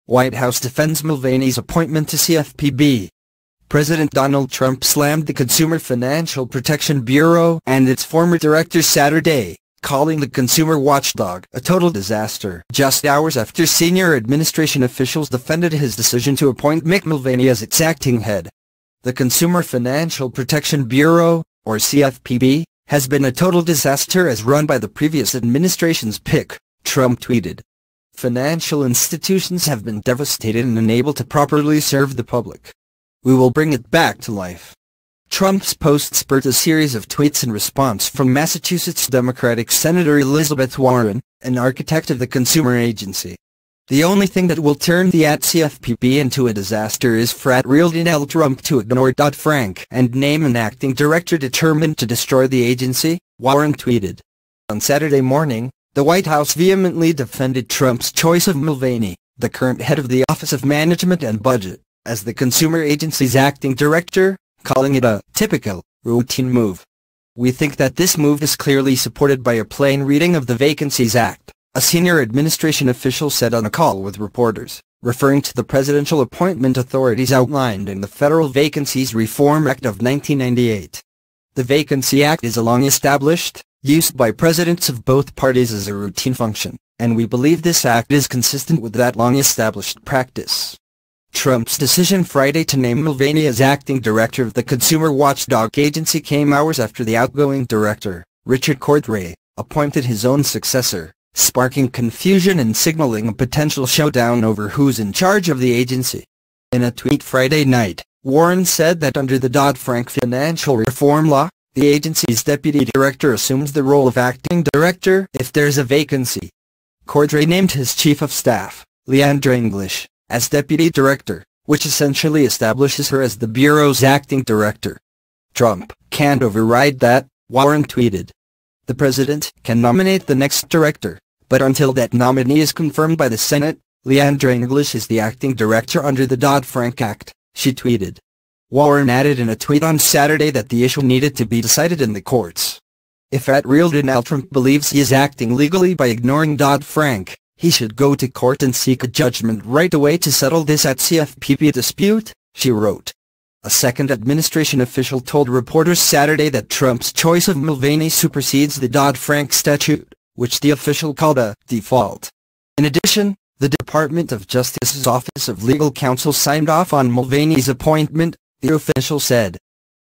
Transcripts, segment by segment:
White House defends Mulvaney's appointment to CFPB. President Donald Trump slammed the Consumer Financial Protection Bureau and its former director Saturday, calling the consumer watchdog a total disaster, just hours after senior administration officials defended his decision to appoint Mick Mulvaney as its acting head. The Consumer Financial Protection Bureau, or CFPB, has been a total disaster as run by the previous administration's pick, Trump tweeted. Financial institutions have been devastated and unable to properly serve the public. We will bring it back to life. Trump's post spurred a series of tweets in response from Massachusetts Democratic Senator Elizabeth Warren, an architect of the consumer agency. The only thing that will turn the CFPB into a disaster is for @real Donald Trump to ignore Dodd-Frank and name an acting director determined to destroy the agency, Warren tweeted. On Saturday morning, the White House vehemently defended Trump's choice of Mulvaney, the current head of the Office of Management and Budget, as the consumer agency's acting director, calling it a typical, routine move. We think that this move is clearly supported by a plain reading of the Vacancies Act, a senior administration official said on a call with reporters, referring to the presidential appointment authorities outlined in the Federal Vacancies Reform Act of 1998. The Vacancy Act is a long-established, used by presidents of both parties as a routine function, and we believe this act is consistent with that long-established practice. Trump's decision Friday to name Mulvaney as acting director of the consumer watchdog agency came hours after the outgoing director, Richard Cordray, appointed his own successor, sparking confusion and signaling a potential showdown over who's in charge of the agency. In a tweet Friday night, Warren said that under the Dodd-Frank financial reform law, the agency's deputy director assumes the role of acting director if there's a vacancy. Cordray named his chief of staff, Leandra English, as deputy director, which essentially establishes her as the bureau's acting director. Trump can't override that, Warren tweeted. The president can nominate the next director, but until that nominee is confirmed by the Senate, Leandra English is the acting director under the Dodd-Frank Act, she tweeted. Warren added in a tweet on Saturday that the issue needed to be decided in the courts. If @real Donald Trump believes he is acting legally by ignoring Dodd-Frank, he should go to court and seek a judgment right away to settle this CFPB dispute, she wrote. A second administration official told reporters Saturday that Trump's choice of Mulvaney supersedes the Dodd-Frank statute, which the official called a default. In addition, the Department of Justice's Office of Legal Counsel signed off on Mulvaney's appointment, the official said.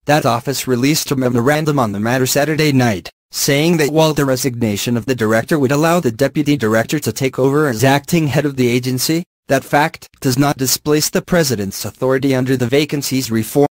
That office released a memorandum on the matter Saturday night, saying that while the resignation of the director would allow the deputy director to take over as acting head of the agency, that fact does not displace the president's authority under the Vacancies Reform